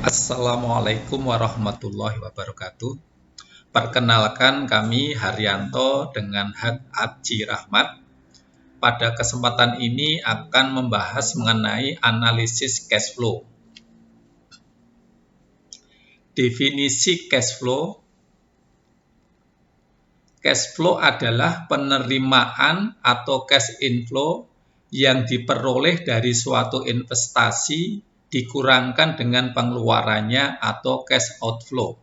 Assalamualaikum warahmatullahi wabarakatuh. Perkenalkan kami Haryanto dengan Haji Rahmat. Pada kesempatan ini akan membahas mengenai analisis cash flow. Definisi cash flow. Cash flow adalah penerimaan atau cash inflow yang diperoleh dari suatu investasi dikurangkan dengan pengeluarannya atau cash outflow.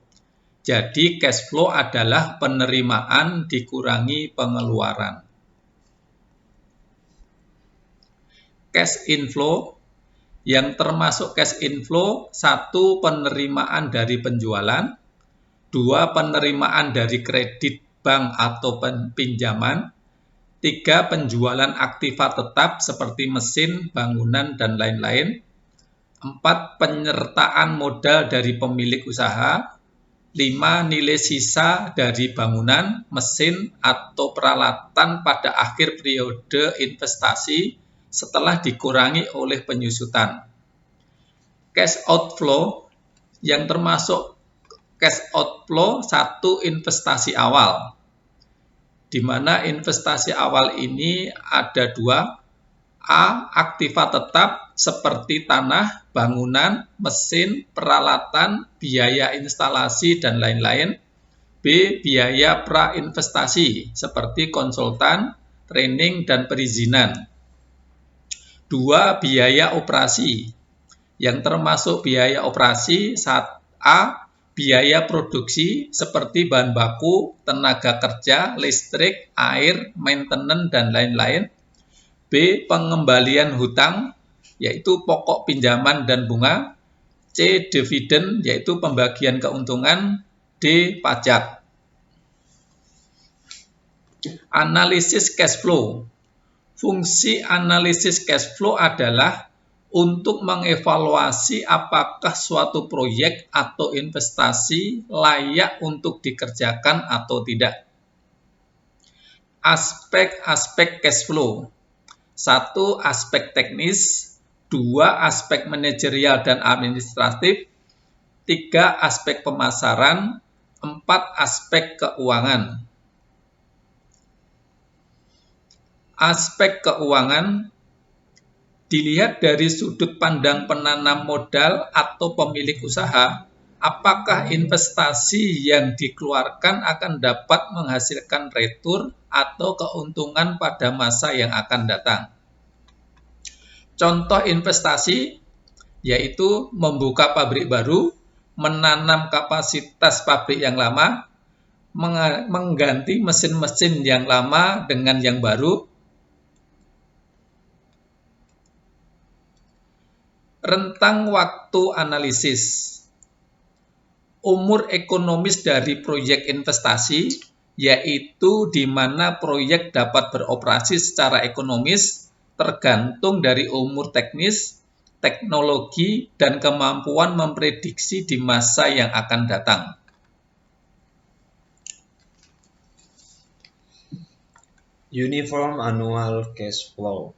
Jadi cash flow adalah penerimaan dikurangi pengeluaran. Cash inflow yang termasuk cash inflow, 1. Penerimaan dari penjualan, 2. Penerimaan dari kredit bank atau pinjaman, 3. Penjualan aktiva tetap seperti mesin, bangunan, dan lain-lain, 4. Penyertaan modal dari pemilik usaha, 5. Nilai sisa dari bangunan, mesin, atau peralatan pada akhir periode investasi setelah dikurangi oleh penyusutan. Cash outflow yang termasuk cash outflow, 1. Investasi awal, di mana investasi awal ini ada 2. A. Aktiva tetap seperti tanah, bangunan, mesin, peralatan, biaya instalasi, dan lain-lain. B. Biaya pra-investasi seperti konsultan, training, dan perizinan. 2. Biaya operasi yang termasuk biaya operasi 1A. Biaya produksi seperti bahan baku, tenaga kerja, listrik, air, maintenance, dan lain-lain. B. Pengembalian hutang, yaitu pokok pinjaman dan bunga. C. Dividen, yaitu pembagian keuntungan. D. Pajak. Analisis cash flow. Fungsi analisis cash flow adalah untuk mengevaluasi apakah suatu proyek atau investasi layak untuk dikerjakan atau tidak. Aspek-aspek cash flow. 1. Aspek teknis, 2. Aspek manajerial dan administratif, 3. Aspek pemasaran, 4. Aspek keuangan. Aspek keuangan dilihat dari sudut pandang penanam modal atau pemilik usaha, apakah investasi yang dikeluarkan akan dapat menghasilkan return atau keuntungan pada masa yang akan datang. Contoh investasi yaitu membuka pabrik baru, menanam kapasitas pabrik yang lama, mengganti mesin-mesin yang lama dengan yang baru. Rentang waktu analisis. Umur ekonomis dari proyek investasi, yaitu di mana proyek dapat beroperasi secara ekonomis, tergantung dari umur teknis, teknologi, dan kemampuan memprediksi di masa yang akan datang. Uniform Annual Cash Flow.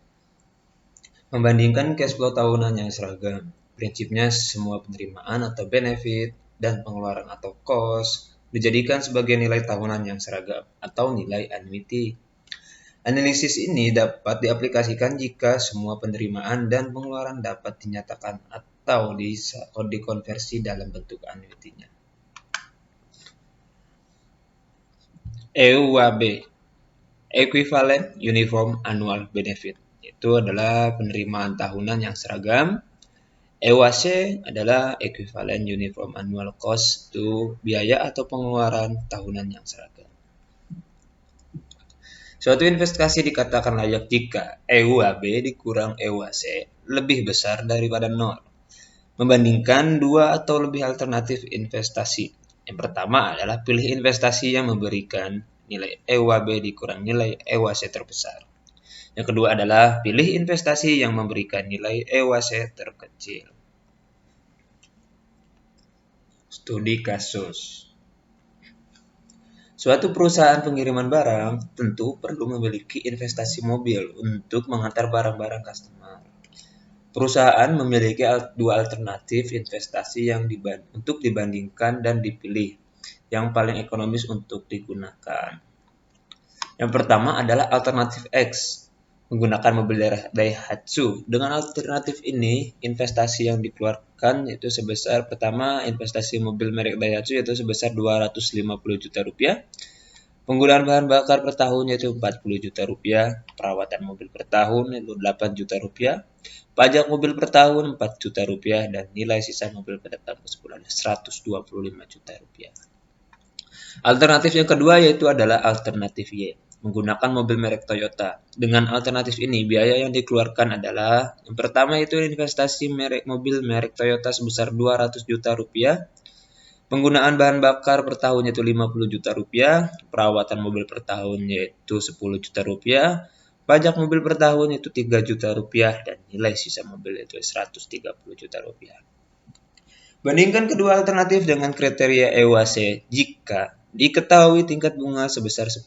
Membandingkan cash flow tahunan yang seragam. Prinsipnya semua penerimaan atau benefit dan pengeluaran atau cost dijadikan sebagai nilai tahunan yang seragam atau nilai annuity. Analisis ini dapat diaplikasikan jika semua penerimaan dan pengeluaran dapat dinyatakan atau dikonversi dalam bentuk annuity-nya. EUAB, Equivalent Uniform Annual Benefit, itu adalah penerimaan tahunan yang seragam. EUAC adalah Equivalent Uniform Annual Cost, itu biaya atau pengeluaran tahunan yang seragam. Suatu investasi dikatakan layak jika EUAB dikurang EUAC lebih besar daripada 0. Membandingkan 2 atau lebih alternatif investasi. Yang pertama adalah pilih investasi yang memberikan nilai EUAB dikurang nilai EUAC terbesar. Yang kedua adalah pilih investasi yang memberikan nilai EUAC terkecil. Studi kasus. Suatu perusahaan pengiriman barang tentu perlu memiliki investasi mobil untuk mengantar barang-barang customer. Perusahaan memiliki dua alternatif investasi yang untuk dibandingkan dan dipilih yang paling ekonomis untuk digunakan. Yang pertama adalah alternatif X, menggunakan mobil Daihatsu. Dengan alternatif ini, investasi yang dikeluarkan yaitu sebesar pertama investasi mobil merek Daihatsu yaitu sebesar 250 juta rupiah. Penggunaan bahan bakar per tahun yaitu 40 juta rupiah, perawatan mobil per tahun yaitu 8 juta rupiah, pajak mobil per tahun 4 juta rupiah, dan nilai sisa mobil pada tahun tersebut adalah 125 juta rupiah. Alternatif yang kedua yaitu adalah alternatif Y, menggunakan mobil merek Toyota. Dengan alternatif ini, biaya yang dikeluarkan adalah yang pertama itu investasi mobil merek Toyota sebesar 200 juta rupiah, penggunaan bahan bakar per tahun yaitu 50 juta rupiah, perawatan mobil per tahun yaitu 10 juta rupiah, pajak mobil per tahun yaitu 3 juta rupiah, dan nilai sisa mobil yaitu 130 juta rupiah. Bandingkan kedua alternatif dengan kriteria EWAC jika diketahui tingkat bunga sebesar 10%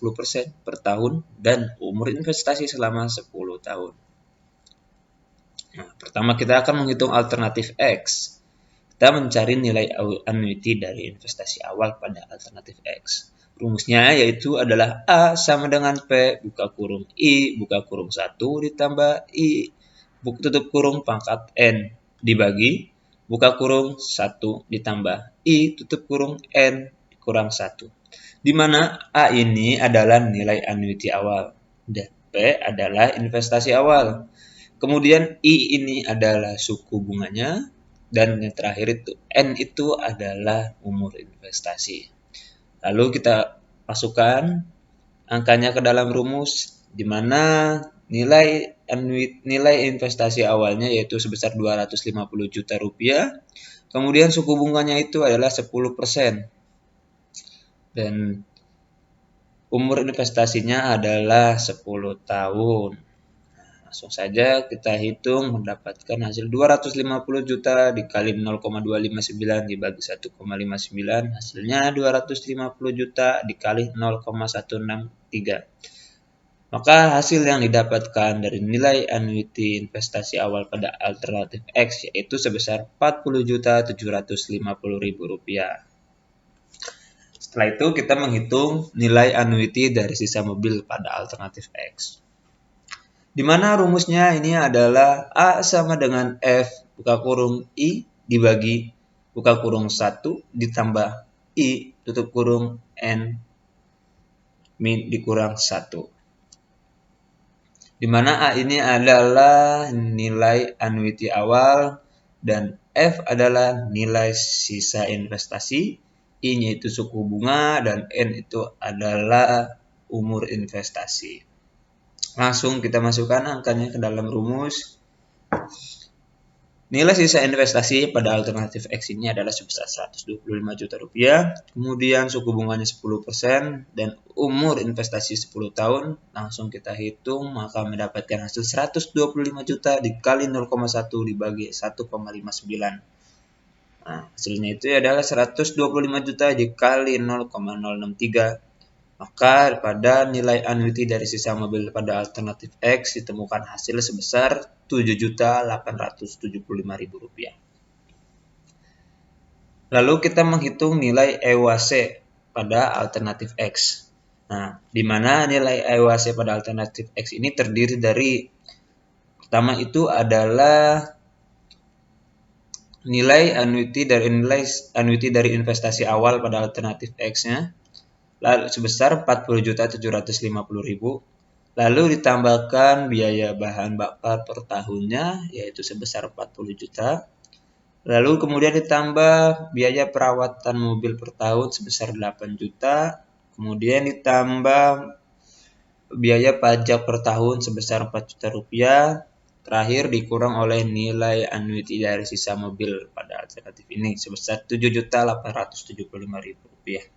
per tahun dan umur investasi selama 10 tahun. Nah, pertama kita akan menghitung alternatif X. Kita mencari nilai annuity dari investasi awal pada alternatif X. Rumusnya yaitu adalah A sama dengan P buka kurung I buka kurung 1 ditambah I tutup kurung pangkat N dibagi buka kurung 1 ditambah I tutup kurung N kurang 1. Di mana A ini adalah nilai annuity awal dan P adalah investasi awal. Kemudian I ini adalah suku bunganya dan yang terakhir itu N itu adalah umur investasi. Lalu kita masukkan angkanya ke dalam rumus di mana nilai investasi awalnya yaitu sebesar 250 juta rupiah. Kemudian suku bunganya itu adalah 10%. Dan umur investasinya adalah 10 tahun. Langsung saja kita hitung mendapatkan hasil 250 juta dikali 0,259 dibagi 1,59 hasilnya 250 juta dikali 0,163. Maka hasil yang didapatkan dari nilai annuity investasi awal pada alternatif X yaitu sebesar 40.750.000 rupiah. Setelah itu kita menghitung nilai annuity dari sisa mobil pada alternatif X. Di mana rumusnya ini adalah A sama dengan F buka kurung I dibagi buka kurung 1 ditambah I tutup kurung N dikurang 1. Di mana A ini adalah nilai annuity awal dan F adalah nilai sisa investasi, I-nya itu suku bunga dan N itu adalah umur investasi. Langsung kita masukkan angkanya ke dalam rumus. Nilai sisa investasi pada alternatif X ini adalah sebesar 125 juta rupiah, kemudian suku bunganya 10% dan umur investasi 10 tahun. Langsung kita hitung maka mendapatkan hasil 125 juta dikali 0,1 dibagi 1,59. Nah, hasilnya itu adalah 125 juta dikali 0,063. Maka pada nilai annuity dari sisa mobil pada alternatif X ditemukan hasil sebesar 7.875.000 rupiah. Lalu kita menghitung nilai EWAC pada alternatif X. Nah, di mana nilai EWAC pada alternatif X ini terdiri dari pertama itu adalah nilai annuity dari investasi awal pada alternatif X-nya lalu sebesar 40.750.000, lalu ditambahkan biaya bahan bakar per tahunnya yaitu sebesar 40 juta, lalu kemudian ditambah biaya perawatan mobil per tahun sebesar 8 juta, kemudian ditambah biaya pajak per tahun sebesar 4 juta rupiah, terakhir dikurang oleh nilai annuity dari sisa mobil pada alternatif ini sebesar 7.875.000 rupiah.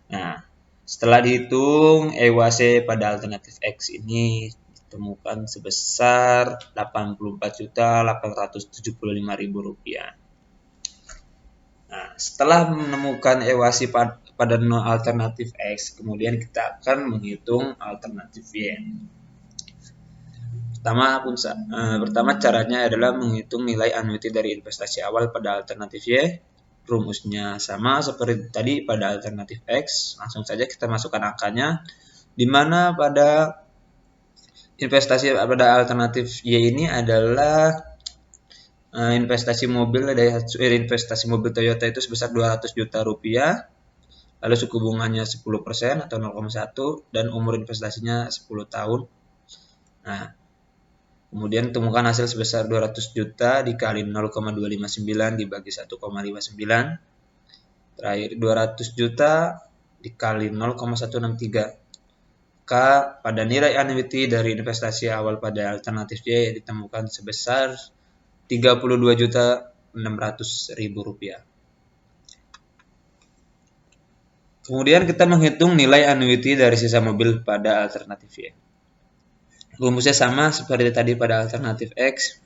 Nah, setelah dihitung EWAC pada alternatif X ini ditemukan sebesar 84.875.000 rupiah. Nah, setelah menemukan EWAC pada alternatif X, kemudian kita akan menghitung alternatif Y. Pertama caranya adalah menghitung nilai anuiti dari investasi awal pada alternatif Y. Rumusnya sama seperti tadi pada alternatif X. Langsung saja kita masukkan angkanya, di mana pada investasi pada alternatif Y ini adalah investasi mobil Toyota itu sebesar 200 juta rupiah, lalu suku bunganya 10% atau 0,1, dan umur investasinya 10 tahun. Nah, kemudian temukan hasil sebesar 200 juta dikali 0,259 dibagi 1,59. Terakhir 200 juta dikali 0,163. Maka pada nilai anuiti dari investasi awal pada alternatif Y ditemukan sebesar 32.600.000 rupiah. Kemudian kita menghitung nilai anuiti dari sisa mobil pada alternatif Y. Rumusnya sama seperti tadi pada alternatif X.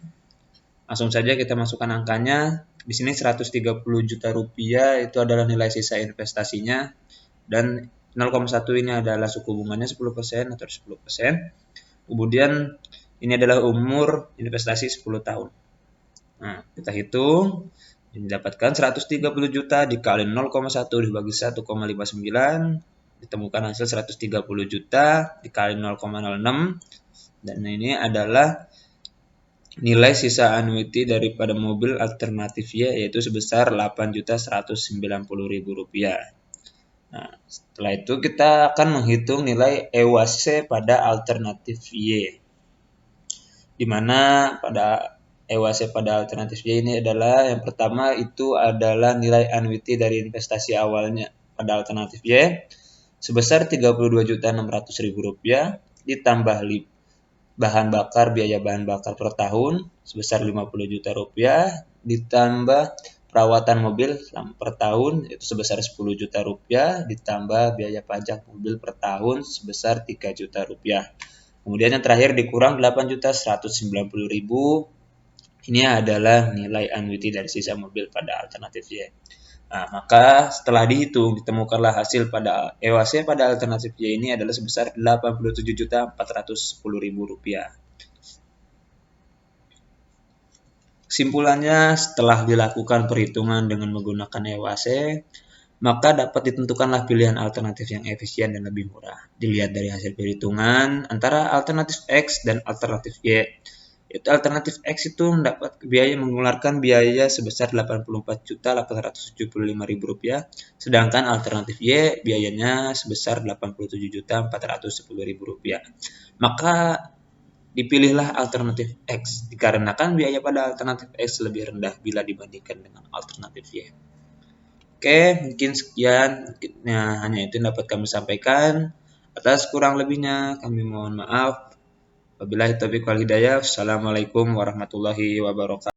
Langsung saja kita masukkan angkanya. Di sini 130 juta rupiah itu adalah nilai sisa investasinya, dan 0,1 ini adalah suku bunganya 10% atau 10%. Kemudian ini adalah umur investasi 10 tahun. Nah, kita hitung. Didapatkan 130 juta dikali 0,1 dibagi 1,59, ditemukan hasil 130 juta dikali 0,06, dan ini adalah nilai sisa anuiti daripada mobil alternatif Y, yaitu sebesar 8.190.000 rupiah. Nah, setelah itu kita akan menghitung nilai EWAC pada alternatif Y, di mana pada EWAC pada alternatif Y ini adalah yang pertama itu adalah nilai anuiti dari investasi awalnya pada alternatif Y sebesar 32.600.000 rupiah ditambah biaya bahan bakar per tahun sebesar 50 juta rupiah ditambah perawatan mobil per tahun itu sebesar 10 juta rupiah ditambah biaya pajak mobil per tahun sebesar 3 juta rupiah. Kemudian yang terakhir dikurang 8.190.000. Ini adalah nilai anuiti dari sisa mobil pada alternatif Y. Nah, maka setelah dihitung, ditemukanlah hasil pada EWAC pada alternatif Y ini adalah sebesar 87.410.000 rupiah. Kesimpulannya, setelah dilakukan perhitungan dengan menggunakan EWAC, maka dapat ditentukanlah pilihan alternatif yang efisien dan lebih murah. Dilihat dari hasil perhitungan antara alternatif X dan alternatif Y. Itu alternatif X itu mengeluarkan biaya sebesar 84.875.000 rupiah, sedangkan alternatif Y biayanya sebesar 87.410.000 rupiah. Maka dipilihlah alternatif X dikarenakan biaya pada alternatif X lebih rendah bila dibandingkan dengan alternatif Y. Oke, mungkin sekian. Hanya itu yang dapat kami sampaikan. Atas kurang lebihnya kami mohon maaf. Wabillahi taufiq wal hidayah. Assalamualaikum warahmatullahi wabarakatuh.